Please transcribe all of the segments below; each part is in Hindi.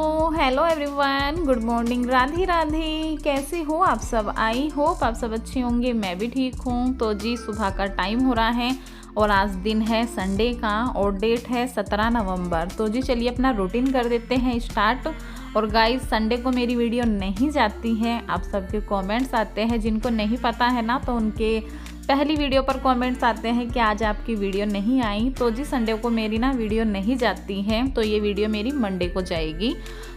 Hello everyone, good morning, Radhe Radhe. कैसे हो आप सब? आई होप आप सब अच्छे होंगे। मैं भी ठीक हूँ। तो जी सुबह का टाइम हो रहा है और आज दिन है संडे का और डेट है 17 नवंबर। तो जी चलिए अपना रूटीन कर देते हैं स्टार्ट। और गाइस संडे को मेरी वीडियो नहीं जाती है, आप सबके कमेंट्स आते हैं। जिनको नहीं पता है ना तो उनके पहली वीडियो पर कमेंट्स आते हैं कि आज आपकी वीडियो नहीं आई। तो जी संडे को मेरी ना वीडियो नहीं जाती है, तो ये वीडियो मेरी मंडे को जाएगी।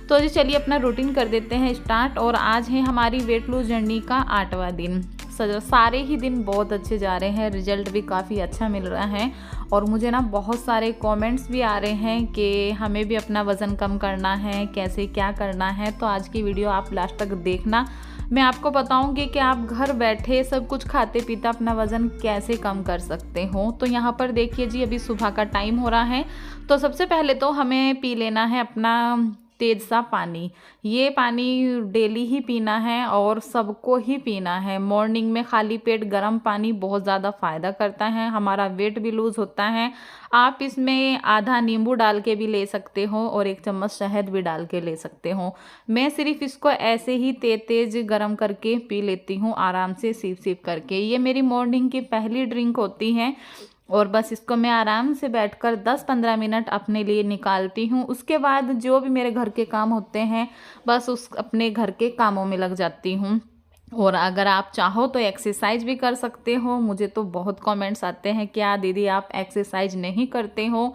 तो जी चलिए अपना रूटीन कर देते हैं स्टार्ट। और आज है हमारी वेट लूज जर्नी का 8वां दिन। सारे ही दिन बहुत अच्छे जा रहे हैं, रिजल्ट भी काफ़ी अच्छा मिल रहा है। और मुझे ना बहुत सारे कमेंट्स भी आ रहे हैं कि हमें भी अपना वज़न कम करना है, कैसे क्या करना है। तो आज की वीडियो आप लास्ट तक देखना। मैं आपको बताऊंगी कि आप घर बैठे सब कुछ खाते पीते अपना वज़न कैसे कम कर सकते हो। तो यहाँ पर देखिए जी अभी सुबह का टाइम हो रहा है। तो सबसे पहले तो हमें पी लेना है अपना तेज सा पानी। ये पानी डेली ही पीना है और सबको ही पीना है। मॉर्निंग में खाली पेट गर्म पानी बहुत ज़्यादा फ़ायदा करता है, हमारा वेट भी लूज़ होता है। आप इसमें आधा नींबू डाल के भी ले सकते हो और 1 चम्मच शहद भी डाल के ले सकते हो। मैं सिर्फ इसको ऐसे ही तेज गर्म करके पी लेती हूँ, आराम से सिप सिप करके। ये मेरी मॉर्निंग की पहली ड्रिंक होती है और बस इसको मैं आराम से बैठकर 10-15 मिनट अपने लिए निकालती हूँ। उसके बाद जो भी मेरे घर के काम होते हैं बस उस अपने घर के कामों में लग जाती हूँ। और अगर आप चाहो तो एक्सरसाइज भी कर सकते हो। मुझे तो बहुत कमेंट्स आते हैं क्या दीदी आप एक्सरसाइज नहीं करते हो।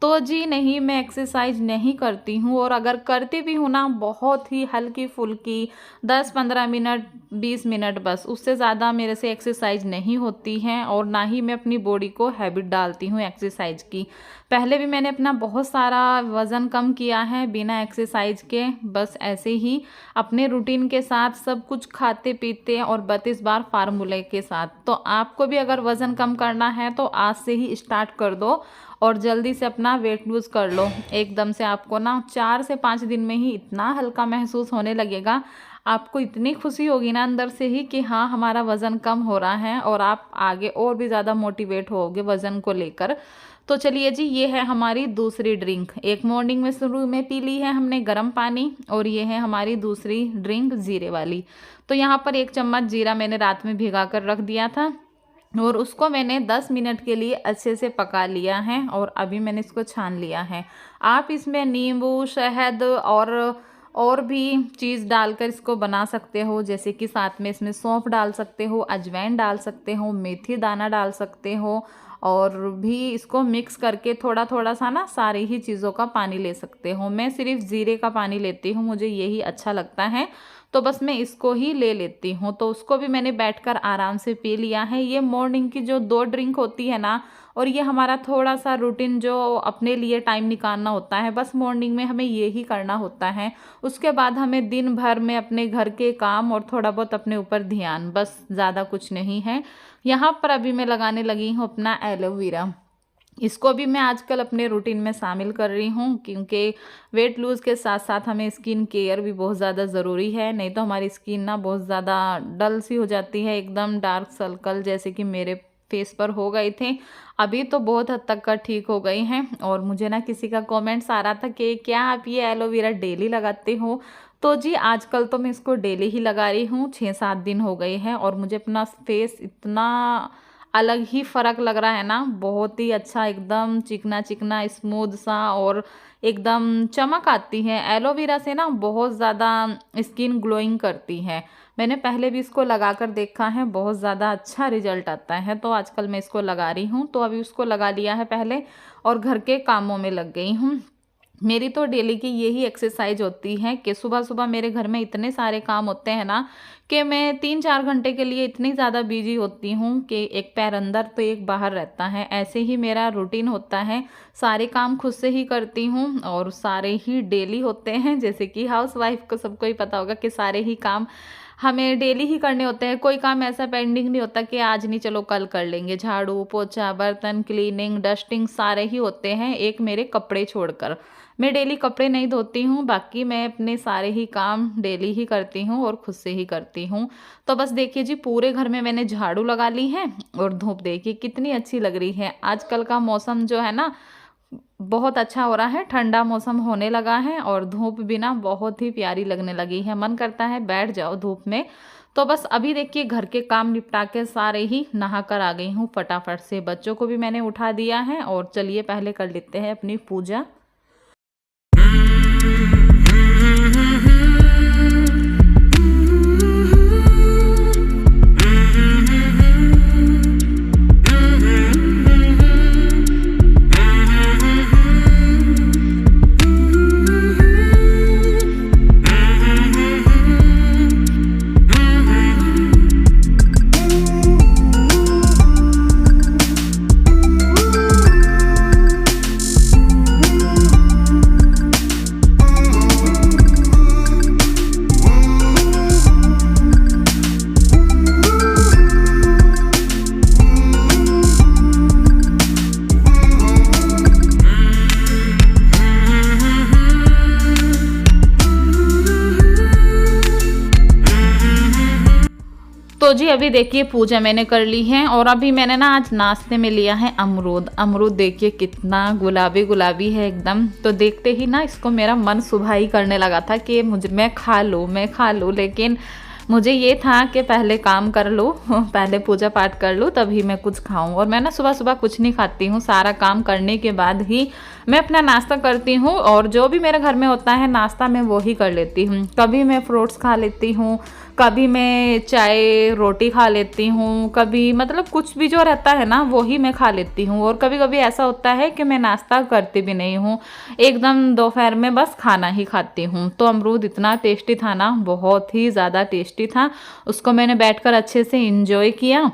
तो जी नहीं, मैं एक्सरसाइज नहीं करती हूँ और अगर करती भी हूँ ना बहुत ही हल्की फुल्की 10-15 मिनट 20 मिनट, बस उससे ज़्यादा मेरे से एक्सरसाइज नहीं होती है। और ना ही मैं अपनी बॉडी को हैबिट डालती हूँ एक्सरसाइज की। पहले भी मैंने अपना बहुत सारा वज़न कम किया है बिना एक्सरसाइज के, बस ऐसे ही अपने रूटीन के साथ सब कुछ खाते पीते और 32 बार फार्मूले के साथ। तो आपको भी अगर वज़न कम करना है तो आज से ही स्टार्ट कर दो और जल्दी से अपना वेट लूज़ कर लो। एकदम से आपको ना 4 से 5 दिन में ही इतना हल्का महसूस होने लगेगा, आपको इतनी खुशी होगी ना अंदर से ही कि हाँ हमारा वज़न कम हो रहा है। और आप आगे और भी ज़्यादा मोटिवेट होगे वज़न को लेकर। तो चलिए जी ये है हमारी दूसरी ड्रिंक। एक मॉर्निंग में शुरू में पी ली है हमने गर्म पानी और ये है हमारी दूसरी ड्रिंक जीरे वाली। तो यहाँ पर 1 चम्मच जीरा मैंने रात में भिगा कर रख दिया था और उसको मैंने 10 मिनट के लिए अच्छे से पका लिया है और अभी मैंने इसको छान लिया है। आप इसमें नींबू शहद और भी चीज़ डालकर इसको बना सकते हो, जैसे कि साथ में इसमें सौंफ डाल सकते हो, अजवाइन डाल सकते हो, मेथी दाना डाल सकते हो और भी इसको मिक्स करके थोड़ा थोड़ा सा ना सारी ही चीज़ों का पानी ले सकते हो। मैं सिर्फ जीरे का पानी लेती हूँ, मुझे यही अच्छा लगता है, तो बस मैं इसको ही ले लेती हूँ। तो उसको भी मैंने बैठकर आराम से पी लिया है। ये मॉर्निंग की जो 2 ड्रिंक होती है ना, और ये हमारा थोड़ा सा रूटीन जो अपने लिए टाइम निकालना होता है, बस मॉर्निंग में हमें ये ही करना होता है। उसके बाद हमें दिन भर में अपने घर के काम और थोड़ा बहुत अपने ऊपर ध्यान, बस ज़्यादा कुछ नहीं है। यहाँ पर अभी मैं लगाने लगी हूँ अपना एलोवेरा। इसको भी मैं आजकल अपने रूटीन में शामिल कर रही हूँ क्योंकि वेट लूज़ के साथ साथ हमें स्किन केयर भी बहुत ज़्यादा ज़रूरी है। नहीं तो हमारी स्किन ना बहुत ज़्यादा डल सी हो जाती है, एकदम डार्क सर्कल जैसे कि मेरे फेस पर हो गए थे। अभी तो बहुत हद तक का ठीक हो गई हैं। और मुझे ना किसी का कमेंट्स आ रहा था कि क्या आप ये एलोवेरा डेली लगाते हो। तो जी आजकल तो मैं इसको डेली ही लगा रही हूँ, 6-7 दिन हो गए हैं और मुझे अपना फेस इतना अलग ही फ़र्क लग रहा है ना, बहुत ही अच्छा, एकदम चिकना चिकना स्मूथ सा और एकदम चमक आती है। एलोवेरा से ना बहुत ज़्यादा स्किन ग्लोइंग करती है। मैंने पहले भी इसको लगा कर देखा है, बहुत ज़्यादा अच्छा रिजल्ट आता है। तो आजकल मैं इसको लगा रही हूँ, तो अभी उसको लगा लिया है पहले और घर के कामों में लग गई हूँ। मेरी तो डेली की यही एक्सरसाइज होती है कि सुबह सुबह मेरे घर में इतने सारे काम होते हैं ना कि मैं 3-4 घंटे के लिए इतनी ज़्यादा बिजी होती हूँ कि एक पैर अंदर तो एक बाहर रहता है। ऐसे ही मेरा रूटीन होता है, सारे काम खुद से ही करती हूँ और सारे ही डेली होते हैं। जैसे कि हाउस वाइफ को सबको ही पता होगा कि सारे ही काम हमें डेली ही करने होते हैं। कोई काम ऐसा पेंडिंग नहीं होता कि आज नहीं चलो कल कर लेंगे। झाड़ू पोछा बर्तन क्लीनिंग डस्टिंग सारे ही होते हैं, एक मेरे कपड़े छोड़कर। मैं डेली कपड़े नहीं धोती हूँ, बाकी मैं अपने सारे ही काम डेली ही करती हूँ और खुद से ही करती हूँ। तो बस देखिए जी पूरे घर में मैंने झाड़ू लगा ली है और धूप देखिए कितनी अच्छी लग रही है। आजकल का मौसम जो है ना बहुत अच्छा हो रहा है, ठंडा मौसम होने लगा है और धूप भी ना बहुत ही प्यारी लगने लगी है। मन करता है बैठ जाओ धूप में। तो बस अभी देखिए घर के काम निपटा के सारे ही नहा कर आ गई हूँ फटाफट से। बच्चों को भी मैंने उठा दिया है और चलिए पहले कर लेते हैं अपनी पूजा। तो जी अभी देखिए पूजा मैंने कर ली है और अभी मैंने ना आज नाश्ते में लिया है अमरूद। अमरूद देखिए कितना गुलाबी गुलाबी है एकदम। तो देखते ही ना इसको मेरा मन सुबह ही करने लगा था कि मैं खा लूँ, लेकिन मुझे ये था कि पहले काम कर लो, पहले पूजा पाठ कर लो तभी मैं कुछ खाऊं। और मैं ना सुबह सुबह कुछ नहीं खाती हूँ, सारा काम करने के बाद ही मैं अपना नाश्ता करती हूँ। और जो भी मेरे घर में होता है नाश्ता मैं वो ही कर लेती हूँ। कभी मैं फ्रूट्स खा लेती हूँ, कभी मैं चाय रोटी खा लेती हूँ, कभी मतलब कुछ भी जो रहता है ना वो ही मैं खा लेती हूँ। और कभी कभी ऐसा होता है कि मैं नाश्ता करती भी नहीं हूँ, एकदम दोपहर में बस खाना ही खाती हूँ। तो अमरूद इतना टेस्टी था ना, बहुत ही ज़्यादा टेस्टी था। उसको मैंने बैठकर अच्छे से इंजॉय किया।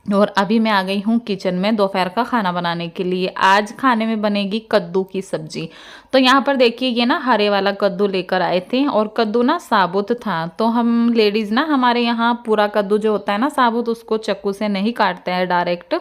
और अभी मैं आ गई हूँ किचन में दोपहर का खाना बनाने के लिए। आज खाने में बनेगी कद्दू की सब्जी। तो यहाँ पर देखिए ये ना हरे वाला कद्दू लेकर आए थे और कद्दू ना साबुत था। तो हम लेडीज़ ना हमारे यहाँ पूरा कद्दू जो होता है ना साबुत, उसको चाकू से नहीं काटते हैं डायरेक्ट।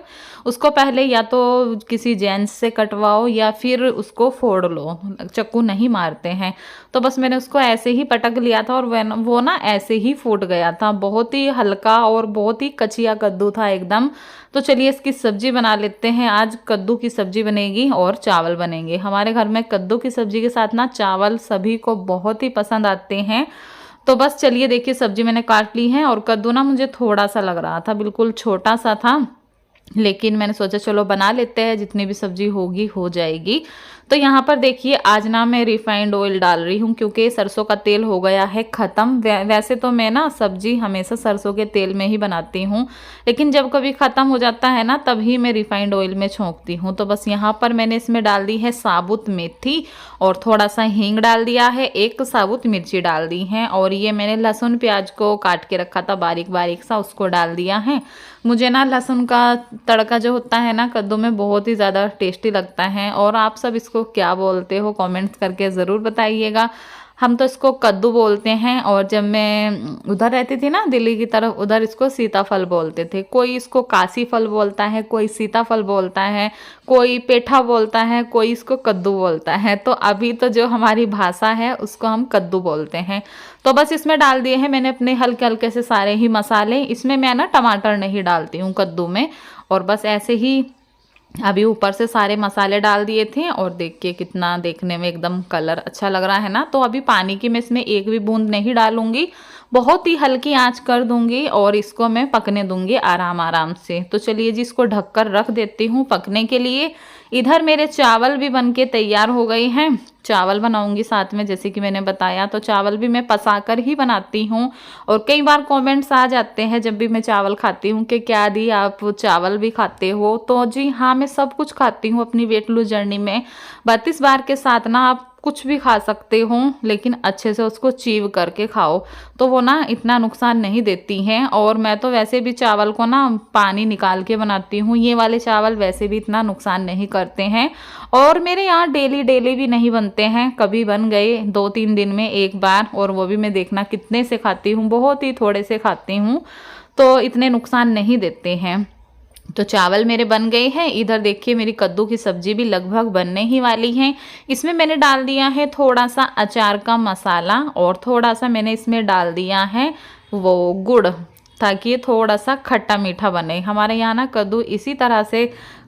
उसको पहले या तो किसी जेंट्स से कटवाओ या फिर उसको फोड़ लो, चाकू नहीं मारते हैं। तो बस मैंने उसको ऐसे ही पटक लिया था और वो ना ऐसे ही फूट गया था। बहुत ही हल्का और बहुत ही कचिया कद्दू था एकदम। तो चलिए इसकी सब्जी बना लेते हैं। आज कद्दू की सब्जी बनेगी और चावल बनेंगे। हमारे घर में कद्दू की सब्जी के साथ ना चावल सभी को बहुत ही पसंद आते हैं। तो बस चलिए देखिए सब्जी मैंने काट ली है। और कद्दू ना मुझे थोड़ा सा लग रहा था, बिल्कुल छोटा सा था, लेकिन मैंने सोचा चलो बना लेते हैं, जितनी भी सब्जी होगी हो जाएगी। तो यहाँ पर देखिए आज ना मैं रिफाइंड ऑयल डाल रही हूँ क्योंकि सरसों का तेल हो गया है ख़त्म। वैसे तो मैं ना सब्जी हमेशा सरसों के तेल में ही बनाती हूँ, लेकिन जब कभी ख़त्म हो जाता है ना तभी मैं रिफाइंड ऑयल में छोंकती हूँ। तो बस यहाँ पर मैंने इसमें डाल दी है साबुत मेथी और थोड़ा सा हींग डाल दिया है, एक साबुत मिर्ची डाल दी है। और ये मैंने लहसुन प्याज को काट के रखा था बारीक बारीक सा, उसको डाल दिया है। मुझे ना लहसुन का तड़का जो होता है ना कद्दू में बहुत ही ज़्यादा टेस्टी लगता है। और आप सब इसको क्या बोलते हो कमेंट्स करके ज़रूर बताइएगा। हम तो इसको कद्दू बोलते हैं। और जब मैं उधर रहती थी ना दिल्ली की तरफ, उधर इसको सीताफल बोलते थे। कोई इसको काशी फल बोलता है, कोई सीताफल बोलता है, कोई पेठा बोलता है, कोई इसको कद्दू बोलता है। तो अभी तो जो हमारी भाषा है उसको हम कद्दू बोलते हैं। तो बस इसमें डाल दिए हैं मैंने अपने हल्के हल्के से सारे ही मसाले। इसमें मैं ना टमाटर नहीं डालती हूँ कद्दू में। और बस ऐसे ही अभी ऊपर से सारे मसाले डाल दिए थे। और देखिए कितना देखने में एकदम कलर अच्छा लग रहा है ना। तो अभी पानी की मैं इसमें एक भी बूंद नहीं डालूंगी, बहुत ही हल्की आंच कर दूंगी और इसको मैं पकने दूंगी आराम आराम से। तो चलिए जी इसको ढककर रख देती हूँ पकने के लिए। इधर मेरे चावल भी बनके तैयार हो गए हैं। चावल बनाऊंगी साथ में, जैसे कि मैंने बताया। तो चावल भी मैं पसाकर ही बनाती हूँ। और कई बार कमेंट्स आ जाते हैं जब भी मैं चावल खाती हूँ कि क्या दी आप चावल भी खाते हो। तो जी हाँ, मैं सब कुछ खाती हूँ अपनी वेट लूज जर्नी में। 32 बार के साथ ना आप कुछ भी खा सकते हो, लेकिन अच्छे से उसको चीव करके खाओ तो वो ना इतना नुकसान नहीं देती हैं। और मैं तो वैसे भी चावल को ना पानी निकाल के बनाती हूँ। ये वाले चावल वैसे भी इतना नुकसान नहीं करते हैं। और मेरे यहाँ डेली डेली भी नहीं बनते हैं, कभी बन गए 2-3 दिन में एक बार। और वो भी मैं देखना कितने से खाती हूँ, बहुत ही थोड़े से खाती हूँ, तो इतने नुकसान नहीं देते हैं। तो चावल मेरे बन गए हैं। इधर देखिए मेरी कद्दू की सब्जी भी लगभग बनने ही वाली है। इसमें मैंने डाल दिया है थोड़ा सा अचार का मसाला और थोड़ा सा मैंने इसमें डाल दिया है वो गुड़, ताकि ये थोड़ा सा खट्टा मीठा बने। हमारे यहाँ ना कद्दू इसी तरह से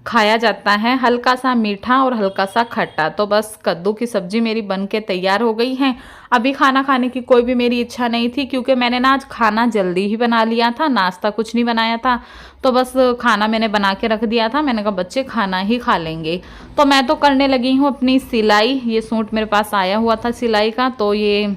खाया जाता है, हल्का सा मीठा और हल्का सा खट्टा। तो बस कद्दू की सब्जी मेरी बन के तैयार हो गई है। अभी खाना खाने की कोई भी मेरी इच्छा नहीं थी, क्योंकि मैंने ना आज खाना जल्दी ही बना लिया था, नाश्ता कुछ नहीं बनाया था। तो बस खाना मैंने बना के रख दिया था, मैंने कहा बच्चे खाना ही खा लेंगे। तो मैं तो करने लगी हूँ अपनी सिलाई। ये सूट मेरे पास आया हुआ था सिलाई का, तो ये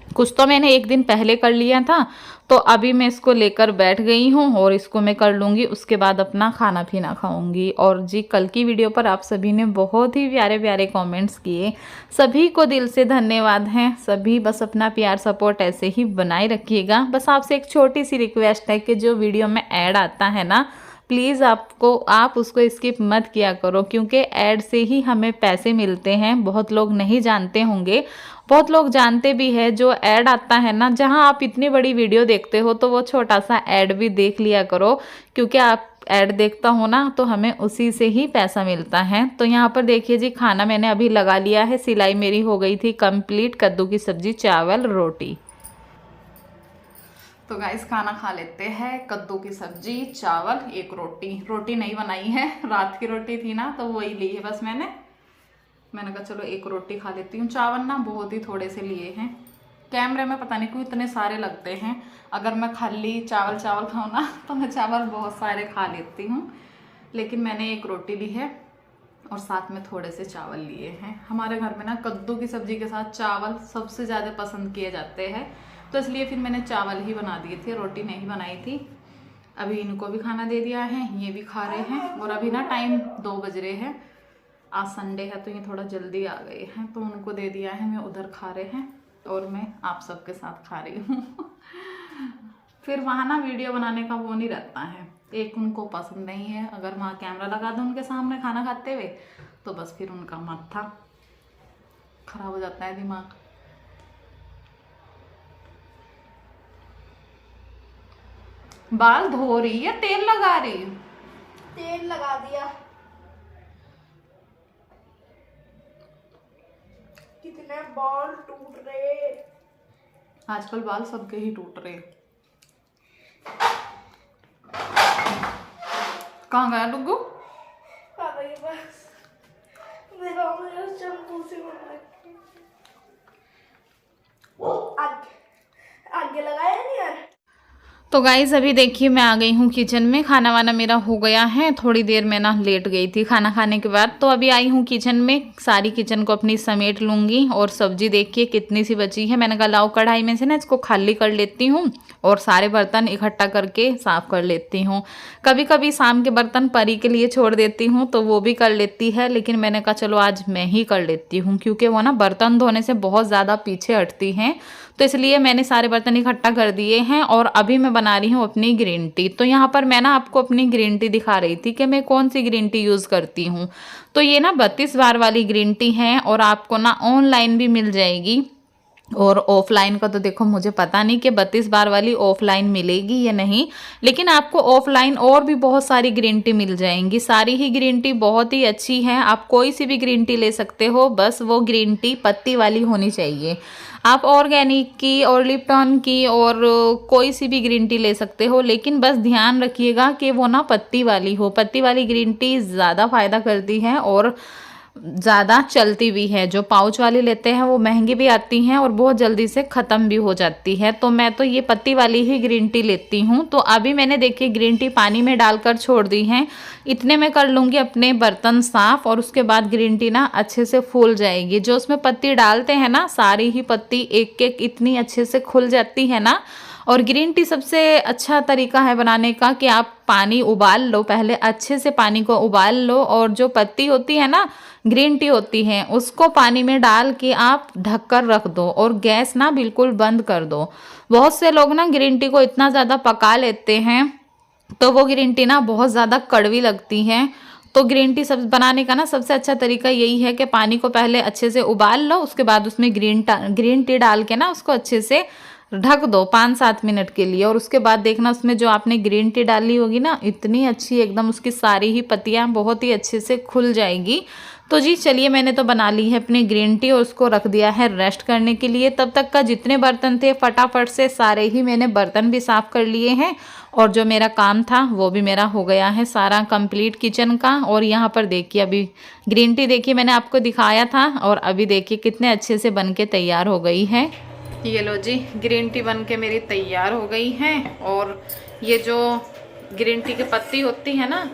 कुछ तो मैंने एक दिन पहले कर लिया था, तो अभी मैं इसको लेकर बैठ गई हूँ और इसको मैं कर लूँगी, उसके बाद अपना खाना पीना खाऊंगी। और जी कल की वीडियो पर आप सभी ने बहुत ही प्यारे प्यारे कमेंट्स किए, सभी को दिल से धन्यवाद हैं। सभी बस अपना प्यार सपोर्ट ऐसे ही बनाए रखिएगा। बस आपसे एक छोटी सी रिक्वेस्ट है कि जो वीडियो में ऐड आता है ना, प्लीज़ आप उसको स्किप मत किया करो, क्योंकि ऐड से ही हमें पैसे मिलते हैं। बहुत लोग नहीं जानते होंगे, बहुत लोग जानते भी है। जो ऐड आता है ना, जहां आप इतनी बड़ी वीडियो देखते हो तो वो छोटा सा ऐड भी देख लिया करो, क्योंकि आप ऐड देखता हो ना तो हमें उसी से ही पैसा मिलता है। तो यहाँ पर देखिए जी, खाना मैंने अभी लगा लिया है, सिलाई मेरी हो गई थी कंप्लीट। कद्दू की सब्जी, चावल, रोटी। तो गाइस खाना खा लेते हैं। कद्दू की सब्जी, चावल, एक रोटी। रोटी नहीं बनाई है, रात की रोटी थी ना तो वही ली है बस मैंने कहा चलो एक रोटी खा लेती हूँ। चावल ना बहुत ही थोड़े से लिए हैं, कैमरे में पता नहीं क्यों इतने सारे लगते हैं। अगर मैं खाली चावल खाऊँ ना तो मैं चावल बहुत सारे खा लेती हूँ, लेकिन मैंने एक रोटी ली है और साथ में थोड़े से चावल लिए हैं। हमारे घर में ना कद्दू की सब्जी के साथ चावल सबसे ज़्यादा पसंद किए जाते हैं, तो इसलिए फिर मैंने चावल ही बना दिए थे, रोटी नहीं बनाई थी। अभी इनको भी खाना दे दिया है, ये भी खा रहे हैं। और अभी ना टाइम 2 बज रहे हैं, आज संडे है तो ये थोड़ा जल्दी आ गए हैं, तो उनको दे दिया है। मैं उधर खा रहे हैं और मैं आप सबके साथ खा रही हूँ। फिर वहाँ ना वीडियो बनाने का वो नहीं रहता है, एक उनको पसंद नहीं है। अगर वहाँ कैमरा लगा दो उनके सामने खाना खाते हुए तो बस फिर उनका माथा खराब हो जाता है, दिमाग। बाल धो रही है, तेल लगा रही है? तेल लगा दिया। कितने बाल टूट रहे आजकल, बाल सबके ही टूट रहे। कहाँ गया डुग्गू? बस मेरा शैम्पू से आगे लगाया नहीं यार। तो गाइस अभी देखिए मैं आ गई हूँ किचन में। खाना वाना मेरा हो गया है, थोड़ी देर मैं ना लेट गई थी खाना खाने के बाद, तो अभी आई हूँ किचन में। सारी किचन को अपनी समेट लूँगी। और सब्जी देखिए कितनी सी बची है, मैंने कहा लाओ कढ़ाई में से ना इसको खाली कर लेती हूँ और सारे बर्तन इकट्ठा करके साफ़ कर लेती हूँ। कभी कभी शाम के बर्तन परी के लिए छोड़ देती हूँ तो वो भी कर लेती है, लेकिन मैंने कहा चलो आज मैं ही कर लेती हूँ, क्योंकि वो ना बर्तन धोने से बहुत ज़्यादा पीछे हटती हैं। तो इसलिए मैंने सारे बर्तन इकट्ठा कर दिए हैं और अभी मैं बना रही हूँ अपनी ग्रीन टी। तो यहाँ पर मैं ना आपको अपनी ग्रीन टी दिखा रही थी कि मैं कौन सी ग्रीन टी यूज़ करती हूँ। तो ये ना 32 बार वाली ग्रीन टी है और आपको ना ऑनलाइन भी मिल जाएगी, और ऑफलाइन का तो देखो मुझे पता नहीं कि 32 बार वाली ऑफलाइन मिलेगी या नहीं, लेकिन आपको ऑफलाइन और भी बहुत सारी ग्रीन टी मिल जाएंगी। सारी ही ग्रीन टी बहुत ही अच्छी है, आप कोई सी भी ग्रीन टी ले सकते हो, बस वो ग्रीन टी पत्ती वाली होनी चाहिए। आप ऑर्गेनिक की और लिप्टन की और कोई सी भी ग्रीन टी ले सकते हो, लेकिन बस ध्यान रखिएगा कि वो ना पत्ती वाली हो। पत्ती वाली ग्रीन टी ज़्यादा फ़ायदा करती है और ज़्यादा चलती भी है। जो पाउच वाली लेते हैं वो महंगी भी आती हैं और बहुत जल्दी से ख़त्म भी हो जाती है। तो मैं तो ये पत्ती वाली ही ग्रीन टी लेती हूँ। तो अभी मैंने देखिए ग्रीन टी पानी में डालकर छोड़ दी है। इतने में कर लूँगी अपने बर्तन साफ़ और उसके बाद ग्रीन टी ना अच्छे से फूल जाएगी। जो उसमें पत्ती डालते हैं ना, सारी ही पत्ती एक एक इतनी अच्छे से खुल जाती है ना। और ग्रीन टी सबसे अच्छा तरीका है बनाने का कि आप पानी उबाल लो, पहले अच्छे से पानी को उबाल लो और जो पत्ती होती है ना, ग्रीन टी होती है, उसको पानी में डाल के आप ढक कर रख दो और गैस ना बिल्कुल बंद कर दो। बहुत से लोग ना ग्रीन टी को इतना ज़्यादा पका लेते हैं तो वो ग्रीन टी ना बहुत ज़्यादा कड़वी लगती है। तो ग्रीन टी सब बनाने का ना सबसे अच्छा तरीका यही है कि पानी को पहले अच्छे से उबाल लो, उसके बाद उसमें ग्रीन टी डाल के ना उसको अच्छे से ढक दो 5-7 मिनट के लिए। और उसके बाद देखना उसमें जो आपने ग्रीन टी डाली होगी ना, इतनी अच्छी एकदम उसकी सारी ही पत्तियां बहुत ही अच्छे से खुल जाएगी। तो जी चलिए, मैंने तो बना ली है अपनी ग्रीन टी और उसको रख दिया है रेस्ट करने के लिए। तब तक का जितने बर्तन थे फटाफट से सारे ही मैंने बर्तन भी साफ़ कर लिए हैं और जो मेरा काम था वो भी मेरा हो गया है सारा कंप्लीट किचन का। और यहाँ पर देखिए अभी ग्रीन टी देखिए मैंने आपको दिखाया था और अभी देखिए कितने अच्छे से बन के तैयार हो गई है। ये लो जी, ग्रीन टी बन के मेरी तैयार हो गई है। और ये जो ग्रीन टी की पत्ती होती है ना,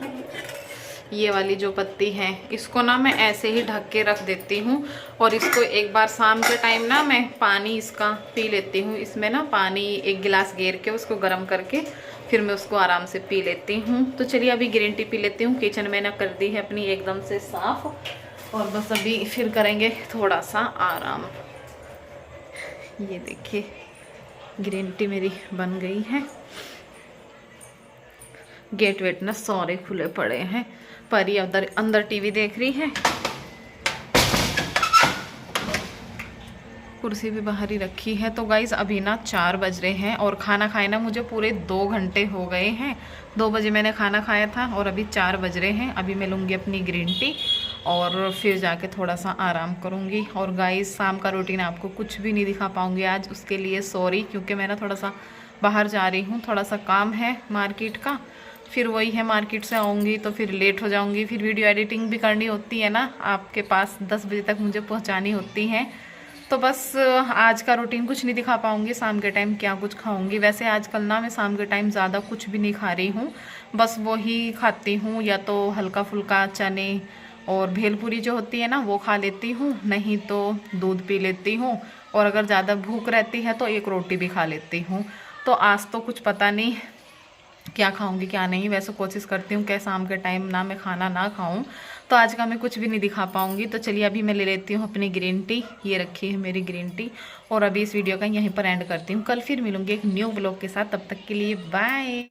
ये वाली जो पत्ती है, इसको ना मैं ऐसे ही ढक के रख देती हूँ और इसको एक बार शाम के टाइम ना मैं पानी इसका पी लेती हूँ। इसमें ना पानी 1 गिलास गेर के उसको गर्म करके फिर मैं उसको आराम से पी लेती हूँ। तो चलिए अभी ग्रीन टी पी लेती हूँ। किचन में ना कर दी है अपनी एकदम से साफ और बस अभी फिर करेंगे थोड़ा सा आराम। ये देखिए ग्रीन टी मेरी बन गई है। गेट वेट ना सारे खुले पड़े हैं, परी अंदर टीवी देख रही है। कुर्सी भी बाहर ही रखी है। तो गाइज अभी ना 4 बज रहे हैं और खाना खाए ना मुझे पूरे 2 घंटे हो गए हैं। 2 बजे मैंने खाना खाया था और अभी 4 बज रहे हैं। अभी मैं लूँगी अपनी ग्रीन टी और फिर जाके थोड़ा सा आराम करूँगी। और गाइज शाम का रूटीन आपको कुछ भी नहीं दिखा पाऊँगी आज, उसके लिए सॉरी, क्योंकि मैं ना थोड़ा सा बाहर जा रही हूँ, थोड़ा सा काम है मार्केट का। फिर वही है, मार्केट से आऊँगी तो फिर लेट हो जाऊँगी। फिर वीडियो एडिटिंग भी करनी होती है ना, आपके पास 10 बजे तक मुझे पहुँचानी होती है। तो बस आज का रूटीन कुछ नहीं दिखा पाऊँगी। शाम के टाइम क्या कुछ खाऊँगी, वैसे आजकल ना मैं शाम के टाइम ज़्यादा कुछ भी नहीं खा रही हूँ, बस वही खाती हूँ, या तो हल्का फुल्का चने और भेलपूरी जो होती है ना वो खा लेती हूँ, नहीं तो दूध पी लेती हूँ। और अगर ज़्यादा भूख रहती है तो 1 रोटी भी खा लेती हूँ। तो आज तो कुछ पता नहीं क्या खाऊंगी क्या नहीं। वैसे कोशिश करती हूँ कि शाम के टाइम ना मैं खाना ना खाऊं, तो आज का मैं कुछ भी नहीं दिखा पाऊंगी। तो चलिए अभी मैं ले लेती हूँ अपनी ग्रीन टी, ये रखी है मेरी ग्रीन टी, और अभी इस वीडियो का यहीं पर एंड करती हूँ। कल फिर मिलूंगी एक न्यू ब्लॉग के साथ, तब तक के लिए बाय।